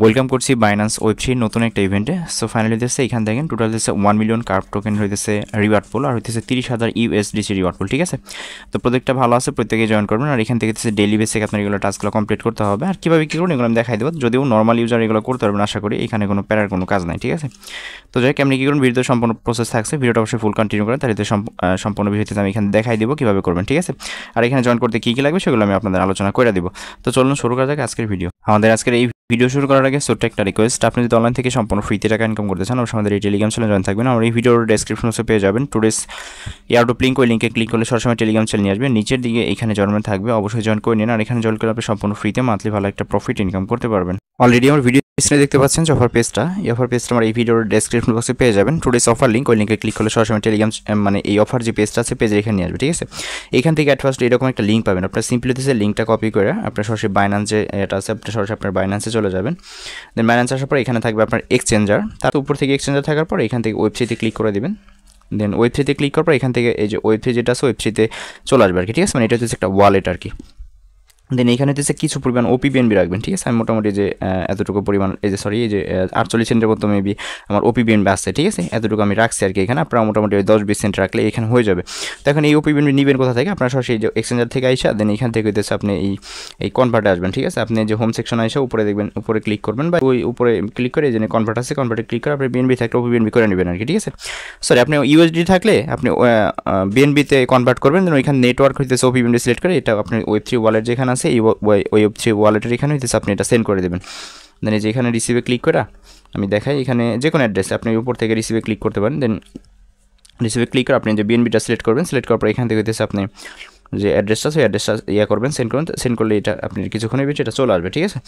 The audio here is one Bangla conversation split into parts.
ওয়েলকাম করছি বাইন্যান্স ওয়েব3 নতুন একটা ইভেন্টে। সো ফাইনালি দিচ্ছে এখান থেকে টোটাল দিচ্ছে 1 মিলিয়ন কার্ভ টোকেন হইতেছে রিওয়ার্ড পুল আর হইতেছে 30,000 ইউএসডিসি রিওয়ার্ড পুল। ঠিক আছে, তো প্রত্যেকটা ভালো আছে, প্রত্যেকে জয়েন করবেন। আর এখান থেকে দিচ্ছে ডেইলি বেসিক আপনার এগুলো টাস্কগুলো কমপ্লিট করতে হবে। আর কীভাবে কী করুন এগুলো আমি দেখাই দেবো, যদিও নর্মাল ইউজার এগুলো করতে পারবেন আশা করি, এখানে কোনো প্যারার কোনো কাজ নাই। ঠিক আছে, তো যাই কেমনি কী করুন ভিডিওতে সম্পূর্ণ প্রসেস থাকছে, ভিডিওটা অবশ্যই ফুল কন্টিনিউ করেন, তাহলে সম্পূর্ণ বিষয়টি আমি এখানে দেখাই দেবো কীভাবে করবেন। ঠিক আছে, আর এখানে জয়েন করতে কী কী লাগবে সেগুলো আমি আপনাদের আলোচনা করে দেবো। তো চলুন শুরু করা যাক আজকের ভিডিও। আমাদের আজকের এই ভিডিও শুরু করার আগে ছোট্ট একটা রিকোয়েস্ট, আপনি যদি অনলাইন থেকে সম্পূর্ণ ফ্রিতে টাকা ইনকাম করতে চান অবশ্যই আমাদের এই টেলিগ্রাম চ্যানেলে জয়েন থাকবেন। আমার এই ভিডিওর ডেসক্রিপশন বক্সে পেয়ে যাবেন টুডেস এয়ারড্রপ লিঙ্ক, ওই লিঙ্কে ক্লিক করলে সবসময় টেলিগ্রাম চ্যানেল নিয়ে আসবে, নিচের দিকে এখানে জয়েন থাকবে, অবশ্যই জয়েন করে নিন। আর এখানে জয়েন করলে আপনি সম্পূর্ণ ফ্রিতে মান্থলি ভালো একটা প্রফিট ইনকাম করতে পারবেন। অলরেডি আমার ভিডিও স্ক্রিনে দেখতে পাচ্ছেন যে অফার পেজটা, এই অফার পেজটা আমার এই ভিডিওর ডেসক্রিপশন বক্সে পেয়ে যাবেন টুডেস অফার লিঙ্ক, ওই লিঙ্কে ক্লিক করলে সবসময় টেলিগ্রাম মানে এই অফার যে পেজটা আছে পেজের এখানে নিয়ে আসবে। ঠিক আছে, এখান থেকে অ্যাট ফার্স্ট এরকম একটা লিঙ্ক পাবেন, আপনার সিম্পলি দিচ্ছে লিঙ্কটা কপি করে আপনার সরাসরি বাইন্যান্সে এটা আছে, আপনি সরাসরি আপনার বাইন্যান্সে চলে যাবেন। দেন বাইন্যান্স আসার পর এখানে থাকবে আপনার এক্সচেঞ্জার, তার উপর থেকে এক্সচেঞ্জার থাকার পর এখান থেকে ওয়েবসাইটে ক্লিক করে দেবেন। দেন ওয়েবসাইটে ক্লিক করার পর এখান থেকে এই যে ওয়েবসাইট যেটা আছে ওয়েবসাইটে চলে আসবে আর কি। ঠিক আছে, মানে এটা হচ্ছে একটা ওয়ালেট আর কি। দেন এখানে হচ্ছে কিছু পরিমাণ ওপিবিএনবি রাখবেন। ঠিক আছে, আমি মোটামুটি যে এতটুকু পরিমাণ এই যে 48 সেন্টের মতো মেবি আমার ওপিবিএনবি আসছে। ঠিক আছে, এতটুকু আমি রাখছি আর কি। এখানে আপনারা মোটামুটি 10-20 সেন্ট রাখলে এখানে হয়ে যাবে। তো এখন এই ওপিবিএনবি নেবেন কোথা থেকে, আপনারা সরাসরি যে এক্সচেঞ্জার থেকে আইসা দেন এখান থেকে হইতেছে আপনি এই কনভার্টে আসবেন। ঠিক আছে, আপনি যে হোম সেকশন আইসা উপরে দেখবেন, উপরে ক্লিক করবেন বা ওই উপরে ক্লিক করে এই যে কনভার্ট আছে কনভার্টে ক্লিক করে আপনি বিএনবি থাকলে ওপিবিএনবি করে নেবেন আর কি। ঠিক আছে, সরি আপনি ইউএসডি থাকলে আপনি বিএনবিতে কনভার্ট করবেন। দেন ওইখানে নেটওয়ার্ক হইতেছে ওপিবিএনবি সিলেক্ট করে এটা আপনি ওয়েব3 ওয়ালেট যেখানে আছে এই ওয়েব3 ওয়ালেটের এখানে হইতেছে আপনি এটা সেন্ড করে দেবেন। দেন এই যে এখানে রিসিভে ক্লিক করে আমি দেখাই, এখানে যে কোনো অ্যাড্রেসে আপনি উপর থেকে রিসিভে ক্লিক করতে পারেন। দেন রিসিভে ক্লিক করে আপনি যে বিএনবিটা সিলেক্ট করবেন, সিলেক্ট করার পর এখান থেকে হইতেছে আপনি যে অ্যাড্রেসটা সেই অ্যাড্রেসটা করবেন, সেন্ড করলে এটা আপনি কিছুক্ষণের ভিতরে এটা চলে আসবে। ঠিক আছে,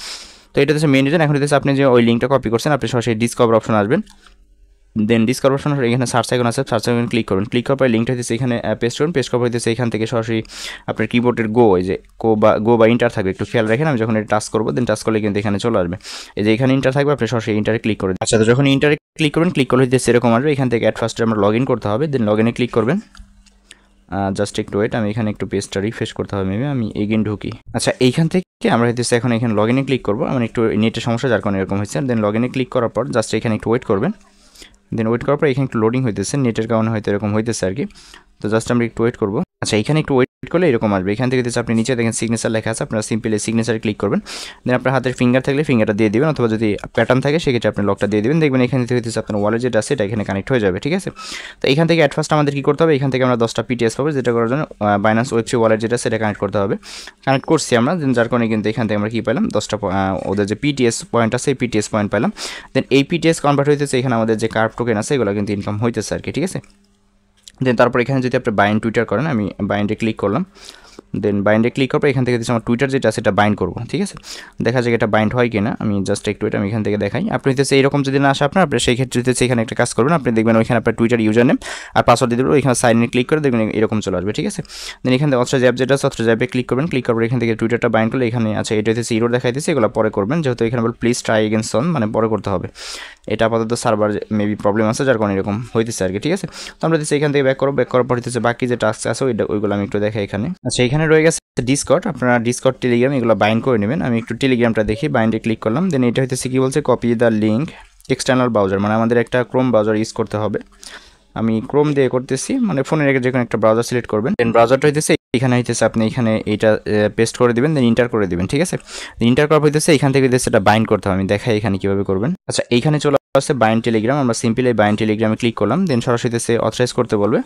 তো এটা হচ্ছে মেন রিজন। এখন হইতেছে আপনি যে ওই লিঙ্কটা কপি করছেন আপনি সরাসরি ডিসকভার অপশন আসবেন। দেন ডিসকভার অপশন এখানে সার্চ আইকন আছে, সার্চ আইকন ক্লিক করুন, ক্লিক করার পর লিঙ্কটা হইতেছে এখানে পেস্ট করুন, পেস্ট করার পর হইতেছে এখান থেকে সরাসরি আপনার কিবোর্ডের এই যে গো বা ইন্টার থাকবে, একটু খেয়াল রাখেন। আমি যখন এটা টাচ করবো দেন টাচ করলে কিন্তু এখানে চলে আসবে, এই যে এখানে ইন্টার থাকবে, আপনি সরাসরি ইন্টারে ক্লিক করবেন। আচ্ছা, তো যখন ইন্টারে ক্লিক করবেন, ক্লিক করলে হইতেছে এরকম আসবে। এখান থেকে অ্যাট ফার্স্টে আমরা লগ ইন করতে হবে, দেন লগ ইনে ক্লিক করবেন। জাস্ট একটু ওয়েট, আমি এখানে একটু পেজটা রিফ্রেশ করতে হবে মেবি, আমি এগেইন ঢুকি। আচ্ছা, এইখান থেকে আমরা হইতেছে এখন এখানে লগ ইনে ক্লিক করবো, আমার একটু নেটের সমস্যা যার কারণে এরকম হয়েছে। দেন লগ ইনে ক্লিক করার পর জাস্ট এখানে একটু ওয়েট করবেন। দেন ওয়েট করার পর এখানে একটু লোডিং হইতেছে, নেটের কারণে হয়তো এরকম হইতেছে আর কি। তো জাস্ট আমরা একটু ওয়েট করবো। আচ্ছা, এখানে একটু ওয়েট করলে এরকম আসবে। এখান থেকে হচ্ছে আপনি নিচে দেখেন সিগনেচার লেখা আছে, আপনারা সিম্পলি সিগনেচারে ক্লিক করবেন। দেন আপনার হাতের ফিঙ্গার থাকলে ফিঙ্গারটা দিয়ে দেবেন, অথবা যদি প্যাটার্ন থাকে সেক্ষেত্রে আপনি লকটা দিয়ে দেবেন। দেখবেন এখান থেকে হচ্ছে আপনার ওয়ালেট যেটা আছে এটা এখানে কানেক্ট হয়ে যাবে। ঠিক আছে, তো এখান থেকে অ্যাট ফার্স্ট আমাদের কী করতে হবে, এখান থেকে আমরা 10টা পিটিএস পাবো, যেটা করার জন্য বাইন্যান্স ওয়েব3 ওয়ালেট যেটা সেটা কানেক্ট করতে হবে। কানেক্ট করছি আমরা, দেন যার কারণে কিন্তু এখান থেকে আমরা কী পেলাম 10টা ওদের যে পিটিএস পয়েন্ট আছে এই পিটিএস পয়েন্ট পেলাম। দেন এই পিটিএস কনভার্ট হইতেছে এখানে আমাদের যে কার্ভ টোকেন আছে এগুলো কিন্তু ইনকাম হইতেছে আর কি। ঠিক আছে, দেন তারপর এখানে যদি আপনি বাইন্ড টুইটার করেন, আমি বাইন্ডে ক্লিক করলাম। দেন বাইন্ডে ক্লিক করার পর এখান থেকে আমার টুইটার যেটা আছে এটা বাইন্ড করবো। ঠিক আছে, দেখা যায় এটা বাইন্ড হয় কিনা, আমি জাস্ট একটু এটা আমি এখান থেকে দেখাই। আপনি হচ্ছে এরকম যদি না আসে আপনি সেই ক্ষেত্রে হচ্ছে এখানে একটা কাজ করবেন, আপনি দেখবেন ওইখানে আপনার টুইটার ইউজার নেম আর পাসওয়ার্ড দিয়ে দেবেন, ওইখানে সাইন ইন ক্লিক করে দেখবেন এরকম চলে আসবে। ঠিক আছে, দেন এখান থেকে অথরাইজ অ্যাপ যেটা আছে অথরাইজ অ্যাপে ক্লিক করবেন, ক্লিক করার পর এখান থেকে টুইটারটা বাইন্ড করলে এখানে আছে এটা হচ্ছে ইরোর দেখাইতেছে, এগুলো পরে করবেন, যেহেতু এখানে বল প্লিজ ট্রাই এগেন সন, মানে পরে করতে হবে। এটা আপাতত সার্ভার মেবি প্রবলেম আছে যার কারণে এরকম হইতেছে আর কি। ঠিক আছে, তো আমরা হচ্ছে এখান থেকে ব্যাক করার পর হচ্ছে বাকি যে টাস্ক আছে ওইগুলো আমি একটু দেখাই এখানে। আচ্ছা, এখানে রয়ে গেছে ডিসকর্ড, আপনারা ডিসকর্ড টেলিগ্রাম এগুলো বাইন্ড করে নেবেন। আমি একটু টেলিগ্রামটা দেখি, বাইন্ডে ক্লিক করলাম। দেন এটা হচ্ছে কি বলছে, copy the link external browser, মানে আমাদের একটা ক্রোম ব্রাউজার ইউজ করতে হবে। আমি ক্রোম দিয়ে করতেছি, মানে ফোনের যে কোনো একটা ব্রাউজার সিলেক্ট করবেন। দেন ব্রাউজারটা হইতেছে এখানে হইতেছে আপনি এখানে এইটা পেস্ট করে দেবেন, দেন ইন্টার করে দেবেন। ঠিক আছে, ইন্টার করা হইতেছে এখান থেকে হইতেছে এটা বাইন্ড করতে হবে, আমি দেখাই এখানে কীভাবে করবেন। আচ্ছা, এইখানে চলে আসছে বাইন্ড টেলিগ্রাম, আমরা সিম্পলি এই বাইন্ড টেলিগ্রামে ক্লিক করলাম। দেন সরাসরি হইতেছে অথরাইজ করতে বলবে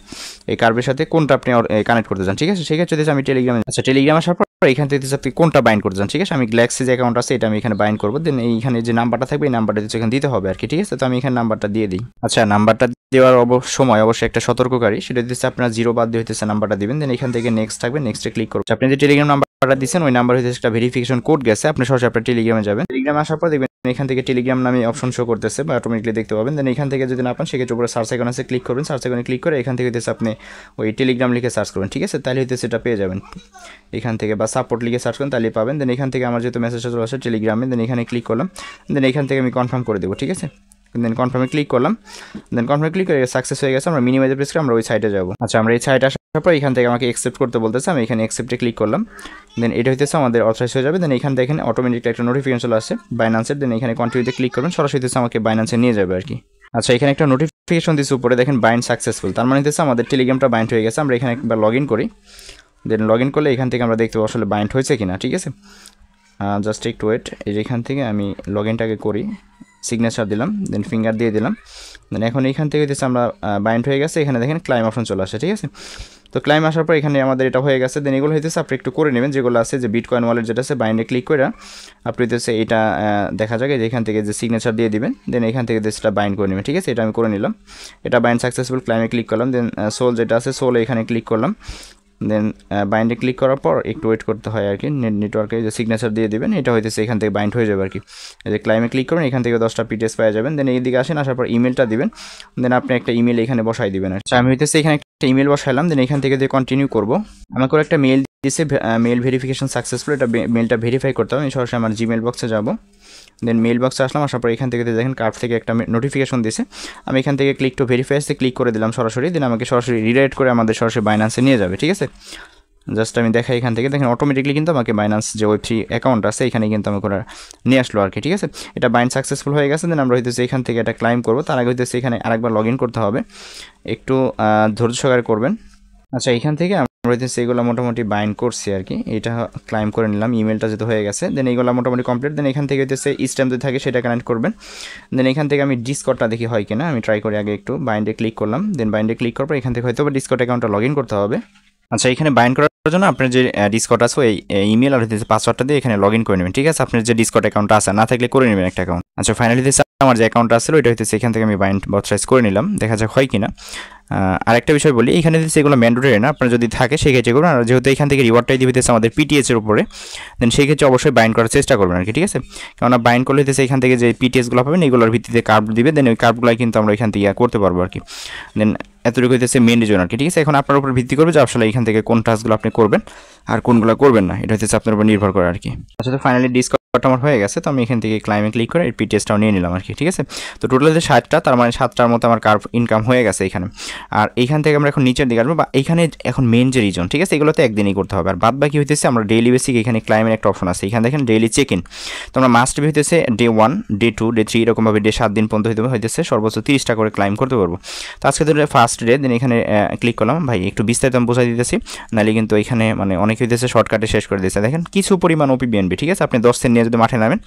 এই কার্ভের সাথে কোনটা আপনি কানেক্ট করতে চান। ঠিক আছে, সেক্ষেত্রে হইতেছে আমি টেলিগ্রামে, আচ্ছা টেলিগ্রাম আসার পর এখান থেকে আপনি কোনটা বাইন্ড করতে চান। ঠিক আছে, আমি গ্যালাক্সি যে অ্যাকাউন্ট আছে এটা আমি এখানে বাইন্ড করবো। দেন এইখানে যে নাম্বারটা থাকবে এই নাম্বারটা এখানে দিতে হবে আর কি। ঠিক আছে, তো আমি এখানে নাম্বারটা দিয়ে দিই। আচ্ছা, নাম্বারটা দেওয়ার সময় অবশ্যই একটা সতর্ককারী, সেটা হচ্ছে আপনার 0 বাদ দিয়ে হইতেছে নাম্বারটা দিবেন। দেন এখান থেকে নেক্সট থাকবে, নেক্সটে ক্লিক করবেন। আপনি যে টেলিগ্রাম নাম্বারটা দিচ্ছেন ওই নাম্বার হইতেছে একটা ভেরিফিকেশন কোড গেছে, আপনি সরাসরি আপনার টেলিগ্রামে যাবেন। টেলিগ্রামে আসার পর দেখবেন এখান থেকে টেলিগ্রাম নামে অপশন শো করতেছে বা অটোমেটিকলি দেখতে পাবেন। দেন এখান থেকে যদি না পান সেক্ষেত্রে উপরে সার্চ আইকন আছে ক্লিক করবেন, সার্চ আইকনে ক্লিক করে এখান থেকে হইতেছে আপনি ওই টেলিগ্রাম লিখে সার্চ করবেন। ঠিক আছে, তাহলে হইতেছে এটা পেয়ে যাবেন এখান থেকে, বা সাপোর্ট লিখে সার্চ করেন তাহলে পাবেন। দেন এখান থেকে আমার যেহেতু মেসেজটা চলে আসে টেলিগ্রামে, দেন এখানে ক্লিক করলাম। দেন এখান থেকে আমি কনফার্ম করে দেবো। ঠিক আছে, দেন কনফার্মে ক্লিক করলাম। দেন কনফার্মে ক্লিক করে সাকসেস হয়ে গেছে, আমরা মিনিমাইজে প্রেস করে আমরা ওই সাইটে যাবো। আচ্ছা, আমরা এই সাইটে আসার তারপর এখান থেকে আমাকে অ্যাকসেপ্ট করতে বলতেছে, আমি এখানে অ্যাকসেপ্টে ক্লিক করলাম। দেন এটা হইতেছে আমাদের অথরাইজ হয়ে যাবে। দেন এখান থেকে অটোমেটিকলি একটা নোটিফিকেশন চলে আসছে বাইন্যান্সের। দেন এখানে কন্টিনিউতে ক্লিক করবেন, সরাসরি হইতেছে আমাকে বাইন্যান্সে নিয়ে যাবে আর কি। আচ্ছা, এখানে একটা নোটিফিকেশন দিচ্ছে উপরে, দেখেন বাইন্ড সাকসেসফুল, তার মানে হচ্ছে আমাদের টেলিগ্রামটা বাইন্ড হয়ে গেছে। আমরা এখানে একবার লগ ইন করি। দেন লগ ইন করলে এখান থেকে আমরা দেখতে আসলে বাইন্ড হয়েছে কিনা, ঠিক আছে। জাস্ট একটু ওয়েট, এই যে এখান থেকে আমি লগ ইনটাকে করি, সিগনেচার দিলাম, দেন ফিঙ্গার দিয়ে দিলাম। দেন এখন এখান থেকে হচ্ছে আমরা বাইন্ড হয়ে গেছে। এখানে দেখেন ক্লাইম অপশন চলে আসে, ঠিক আছে। তো ক্লাইম আসার পর এখানে আমাদের এটা হয়ে গেছে। দেন এগুলো হইতেছে আপনি একটু করে নেবেন, যেগুলো আছে যে বিটকয়েন ওয়ালেট যেটা আছে, বাইন্ডে ক্লিক করে আপনি হইতেছে এটা দেখা যাবে যে এখান থেকে যে সিগনেচার দিয়ে দিবেন। দেন এখান থেকে সেটা বাইন্ড করে নেবেন, ঠিক আছে। এটা আমি করে নিলাম, এটা বাইন্ড সাকসেসফুল, ক্লাইমে ক্লিক করলাম। দেন সোল যেটা আছে, সোলে এখানে ক্লিক করলাম। দেন বাইন্ডে ক্লিক করার পর একটু ওয়েট করতে হয় আর কি, নেটওয়ার্কে যে সিগনেচার দিয়ে দেবেন, এটা হইতেছে এখান থেকে বাইন্ড হয়ে যাবে আর কি। এই যে ক্লাইমে ক্লিক করবেন, এখান থেকে 10টা পিটিএস পাওয়া যাবেন। দেন এই দিকে আসেন, আসার পর ইমেলটা দিবেন। দেন আপনি একটা ইমেল এখানে বসাই দিবেন। আচ্ছা, আমি হইতেছে এখানে একটা ইমেল বসাইলাম। দেন এখান থেকে যে কন্টিনিউ করবো, আমাকে একটা মেল দিয়েছে, মেল ভেরিফিকেশন সাকসেসফুল, এটা মেলটা ভেরিফাই করতে হবে। আমি সরাসরি আমার জিমেল বক্সে যাবো। দেন মেল বক্সে আসলাম, আসার পর এখান থেকে দেখেন কার্ড থেকে একটা নোটিফিকেশন দিয়েছে। আমি এখান থেকে ক্লিক টু ভেরিফাই আসতে ক্লিক করে দিলাম সরাসরি। দেন আমাকে সরাসরি রিডাইরেক্ট করে আমাদের সরাসরি বাইন্যান্সে নিয়ে যাবে, ঠিক আছে। জাস্ট আমি দেখাই, এখান থেকে দেখেন অটোমেটিকলি কিন্তু আমাকে বাইন্যান্স যে ওয়েব3 অ্যাকাউন্ট আছে এখানে কিন্তু আমি করে নিয়ে আসলো আর কি, ঠিক আছে। এটা বাইন্ড সাকসেসফুল হয়ে গেছে। দেন আমরা হইতেছে এখান থেকে এটা ক্লাইম করবো, তার আগে হইতেছে এখানে আরেকবার লগ ইন করতে হবে, একটু ধৈর্য সহকারে করবেন। আচ্ছা, এখান থেকে আমরা হইতেছে এগুলো মোটামুটি বাইন্ড করছি আর কি, এটা ক্লাইম করে নিলাম, ইমেলটা যেহেতু হয়ে গেছে। দেন এইগুলো মোটামুটি কমপ্লিট। দেন এখান থেকে হইতেছে স্ট্যাম্প যদি থাকে সেটা কানেক্ট করবেন। দেন এখান থেকে আমি ডিসকর্ডটা দেখি হয় কিনা, আমি ট্রাই করি আগে একটু। বাইন্ডে ক্লিক করলাম। দেন বাইন্ডে ক্লিক করার পর এখান থেকে হয়তো ডিসকর্ড অ্যাকাউন্টটা লগ ইন করতে হবে। আচ্ছা, এখানে বাইন্ড করার জন্য আপনার যে ডিসকর্ড আছে এই ইমেল আর হচ্ছে পাসওয়ার্ডটা দিয়ে এখানে লগ ইন করে নেবেন, ঠিক আছে। আপনার যে ডিসকর্ড অ্যাকাউন্ট আছে না থাকলে করে নেবেন একটা অ্যাকাউন্ট। আচ্ছা, ফাইনালি আমার যে অ্যাকাউন্টটা আছে ওইটা হচ্ছে এখান থেকে আমি বাইন্ড অথরাইজ করে নিলাম, দেখা যাক হয় কিনা। আরেকটা বিষয় বলি, এখানে হচ্ছে এগুলো ম্যান্ডেটরি না, আপনার যদি থাকে সেই ক্ষেত্রে করবেন। আর যেহেতু এখান থেকে রিওয়ার্ডটাই দিবে হচ্ছে আমাদের পিটিএস এর উপরে, দেন সেই ক্ষেত্রে অবশ্যই বাইন্ড করার চেষ্টা করবেন আর কি, ঠিক আছে। কেননা বাইন্ড করলে হচ্ছে এখান থেকে যে পিটিএসগুলো পাবেন এগুলোর ভিত্তিতে কার্ভ দিবে। দেন ওই কার্ভগুলো কিন্তু আমরা এখান থেকে করতে পারবো আর কি। দেন এতটুকু হইতেছে মেন রিজন আর কি, ঠিক আছে। এখন আপনার উপর ভিত্তি করবে যে আসলে এখান থেকে কোন টাস্কগুলো আপনি করবেন আর কোনগুলো করবেন না, এটা হচ্ছে আপনার উপর নির্ভর করে আর কি। আচ্ছা, তো ফাইনালি ডিসকর্ডটা আমার হয়ে গেছে। তো আমি এখান থেকে ক্লাইমে ক্লিক করে পিটিএসটাও নিয়ে নিলাম আর কি, ঠিক আছে। তো টোটাল যে 60টা, তার মানে 7টার মতো আমার কার্ভ ইনকাম হয়ে গেছে এখানে। আর এইখান থেকে আমরা এখন নিচের দিকে আসবো, বা এইখানে এখন মেন যে রিজন, ঠিক আছে, এগুলোতে একদিনই করতে হবে। আর বাদ বাকি হইতেছে আমরা ডেইলি বেসিক এখানে ক্লাইমের একটা অপশন আছে, এখানে দেখেন ডেইলি চেক ইন। তো আমরা মাস্ট বি হইতেছে ডে 1, ডে 2, ডে 3 এরকমভাবে ডে 7 দিন পর্যন্ত হইতেছে সর্বোচ্চ 30টা করে ক্লাইম করতে পারবো। তো আজকে ধরে ফার্স্ট ডে। দেন এখানে ক্লিক করলাম। ভাই একটু বিস্তারিত আমি বোঝাই দিতেছি, নাহলে কিন্তু এখানে মানে অনেক হইতেছে শর্টকাটে শেষ করে দিয়েছে। দেখেন কিছু পরিমাণ ওপি বিএনবি, ঠিক আছে। আপনি 10 সেন্ট নিয়ে যদি মাঠে নামেন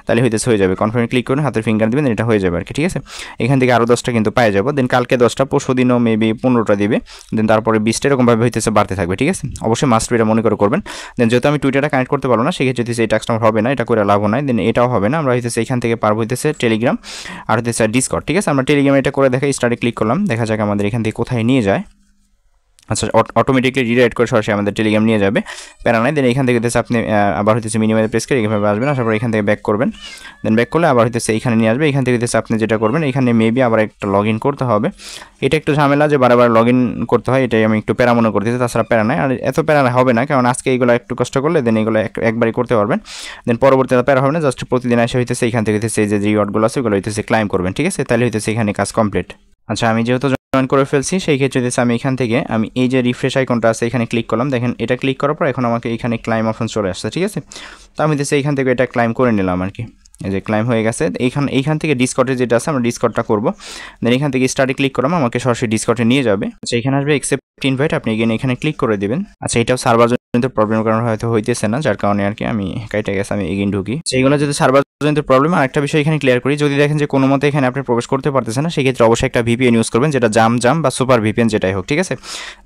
তাহলে হইতেছে হয়ে যাবে। কনফার্মে ক্লিক করুন, হাতের ফিঙ্গার দিবেন, এটা হয়ে যাবে আর কি, ঠিক আছে। এখান থেকে আরও 10টা কিন্তু পাই যাবো। দেন কালকে 10টা, পরশু দিনও মেবি 15টা দিবে। দেন তারপরে 20টা এরকমভাবে হইতেছে বাড়তে থাকবে, ঠিক আছে। অবশ্যই মাস্ট এটা মনে করে করবেন। দেন যেহেতু আমি টুইটারটা কানেক্ট করতে পারবো না, সেক্ষেত্রে হইতেছে এই টাস্কটা আমার হবে না, এটা করে লাভও নাই। দেন এটাও হবে না, আমরা হইতেছে এখান থেকে পারবো হইতেছে টেলিগ্রাম আর হইতেছে ডিসকর্ড, ঠিক আছে। আমরা টেলিগ্রামে এটা করে দেখাই, স্টার্টে ক্লিক করলাম, দেখা যাক আমাদের এখান থেকে কোথায় নিয়ে যায়। আচ্ছা, অটোমেটিকলি রিডাইরেক্ট করে সরাসরি আমাদের টেলিগ্রাম নিয়ে যাবে, প্যারা নাই। দেন এখান থেকে হইতেছে আপনি আবার হইতেছে মিনিমাইজ প্রেস করে এইভাবে আসবেন, আসার পর এখান থেকে ব্যাক করবেন। দেন ব্যাক করলে আবার হইতেছে এইখানে নিয়ে আসবে। এখান থেকে হইতেছে আপনি যেটা করবেন, এখানে মেবি আবার একটা লগ ইন করতে হবে। এটা একটু ঝামেলা যে বারবার লগ ইন করতে হয়, এটাই আমি একটু প্যারা মনে করতেছি, তাছাড়া প্যারা নাই। আর এত প্যারা হবে না, কারণ আজকে এইগুলো একটু কষ্ট করলে দেন এগুলো একবারই করতে পারবেন। দেন পরবর্তীতে প্যারা হবে না, জাস্ট প্রতিদিন এসে হইতেছে এখান থেকে হইতেছে এই যে রিওয়ার্ডগুলো আছে ওগুলো হইতেছে ক্লাইম করবেন, ঠিক আছে। তাহলে হইতেছে এখানে কাজ কমপ্লিট। আচ্ছা, আমি যেহেতু জয়েন করে ফেলছি, সেই ক্ষেত্রে হচ্ছে আমি এখান থেকে আমি এই যে রিফ্রেশ আইকনটা আছে এখানে ক্লিক করলাম। দেখেন এটা ক্লিক করার পর এখন আমাকে এখানে ক্লাইম অপশন চলে আসছে, ঠিক আছে। তো আমি হচ্ছে এইখান থেকে এটা ক্লাইম করে নিলাম আর কি, এই যে ক্লাইম হয়ে গেছে। এইখান থেকে ডিসকর্ডে যেটা আছে আমরা ডিসকর্ডটা করবো। দেন এখান থেকে স্টার্টে ক্লিক করলাম, আমাকে সরাসরি ডিসকর্ডে নিয়ে যাবে। আচ্ছা, এখানে আসবে অ্যাকসেপ্ট ইনভাইট, আপনি এখানে ক্লিক করে দেবেন। আচ্ছা, এটাও সার্ভার জনিত প্রবলেমের কারণে হয়তো হইতেছে না, যার কারণে আর কি আমি কাইটা গেছে, আমি এগেইন ঢুকি। সেইগুলো যদি সার্ভার জনিত প্রবলেম। আর একটা বিষয় এখানে ক্লিয়ার করি, যদি দেখেন যে কোনো মতে এখানে আপনি প্রবেশ করতে পারতেছেন না, সেক্ষেত্রে অবশ্যই একটা ভিপিএন ইউজ করবেন, যেটা জাম বা সুপার ভিপিএন যেটাই হোক, ঠিক আছে।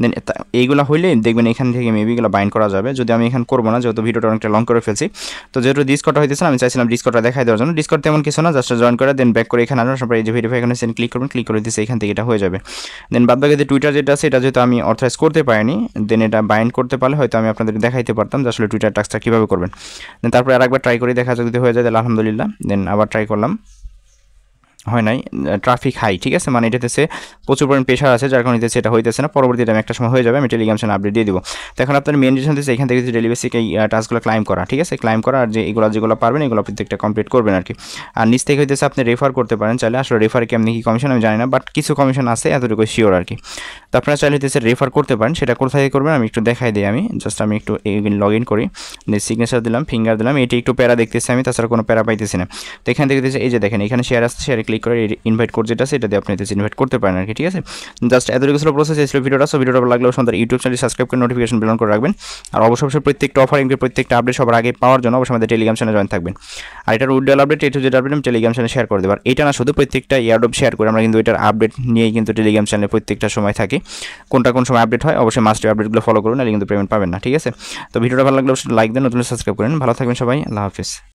দেন এইগুলো হইলে দেখবেন এখান থেকে মেবি এগুলো বাইন্ড করা যাবে। যদি আমি এখানে করবো না, যেহেতু ভিডিওটা অনেকটা লং করে ফেলছি। তো যেহেতু ডিসকর্ডটা হইতেছে, আমি চাইছিলাম ডিসকর্ডটা দেখাই দেওয়ার জন্য। ডিসকর্ড তেমন কিছু না, জাস্ট জয়েন করে দেন ব্যাক করে এখানে আসবেন, তারপরে এই যে ভেরিফাই এখানে ক্লিক করবেন, ক্লিক করে দিচ্ছে এখান থেকে এটা হয়ে যাবে। দেন বাদ বাকি যে টুইটার যেটা আছে এটা যেহেতু আমি অথরাইজ করতে পারিনি, দেন এটা বাইন্ড করতে পারলে হয়তো আমি আপনাদের দেখাইতে পারতাম যে আসলে টুইটার টাস্কটা কীভাবে করবেন। দেন তারপরে আরেকবার ট্রাই করে দেখা যাক যদি হয়ে যায় তাহলে আলহামদুলিল্লাহ। দেন আবার ট্রাই করলাম, হয় নাই, ট্রাফিক হাই, ঠিক আছে, মানে এটাতে প্রচুর পরিমাণ প্রেশার আছে, যার কারণে এটা হইতেছে না। পরবর্তীতে আমি একটা সময় হয়ে যাবে, আমি টেলিগ্রাম চ্যানেল আপডেট দিয়ে দিব। তো এখন আপনার মেন রিজন হচ্ছে এখান থেকে ডেলি বেসিক এই টাস্কগুলো ক্লাইম করা, ঠিক আছে, ক্লাইম করা, আর যেগুলো পারবেন এগুলো প্রত্যেকটা কমপ্লিট করবেন আর কি। আর নিচ থেকে হইতেছে আপনি রেফার করতে পারেন চাইলে, আসলে রেফারে কেমনি কি কমিশন আমি জানি না, বাট কিছু কমিশন আছে এতটুকু শিওর আর কি। তো আপনারা চাইলে হইতেছে রেফার করতে পারেন, সেটা কোথায় করবেন আমি একটু দেখাই দিই। আমি একটু লগ ইন করি, সিগনেচার দিলাম, ফিঙ্গার দিলাম, এটি একটু প্যারা দেখতেছি আমি, তাছাড়া কোনো প্যারা পাইতেছি না। তো এখান থেকে এই যে দেখেন এখানে শেয়ার আসছে, শেয়ারে ক্লিক করে ইনভাইট কোড যেটা আছে এটা দিয়ে আপনি ইনভাইট করতে পারেন আর কি, ঠিক আছে। জাস্ট এতটুকু ছিল প্রসেস, এই ছিল ভিডিওটা। সো ভিডিওটা ভালো লাগলে অবশ্যই ইউটিউব চ্যানেল সাবস্ক্রাইব করে নোটিফিকেশন বেল অন করে রাখবেন। আর অবশ্যই প্রত্যেকটা অফার এমনি প্রত্যেকটা আপডেট সবার আগে পাওয়ার জন্য অবশ্যই আমাদের টেলিগ্রাম চ্যানেলে জয়েন থাকবেন। আর এটার উইড্রল আপডেট এটু যেটা আপডেট আমি টেলিগ্রাম চ্যানেলে শেয়ার করে দেবো। আর এটা না শুধু প্রত্যেকটা এয়ারড্রপ শেয়ার করে, আমরা কিন্তু এটার আপডেট নিয়েই কিন্তু টেলিগ্রাম চ্যানেলে প্রত্যেকটা সময় থাকি। কোন সময় আপডেট হয় অবশ্যই মাস্টার আপডেটগুলো ফলো করুন, নাহলে কিন্তু পেমেন্ট পাবেন না, ঠিক আছে। তো ভিডিওটা ভালো লাগলে অবশ্যই লাইক দেন, নতুন সাবস্ক্রাইব করেন। ভালো থাকবেন সবাই, আল্লাহ হাফিজ।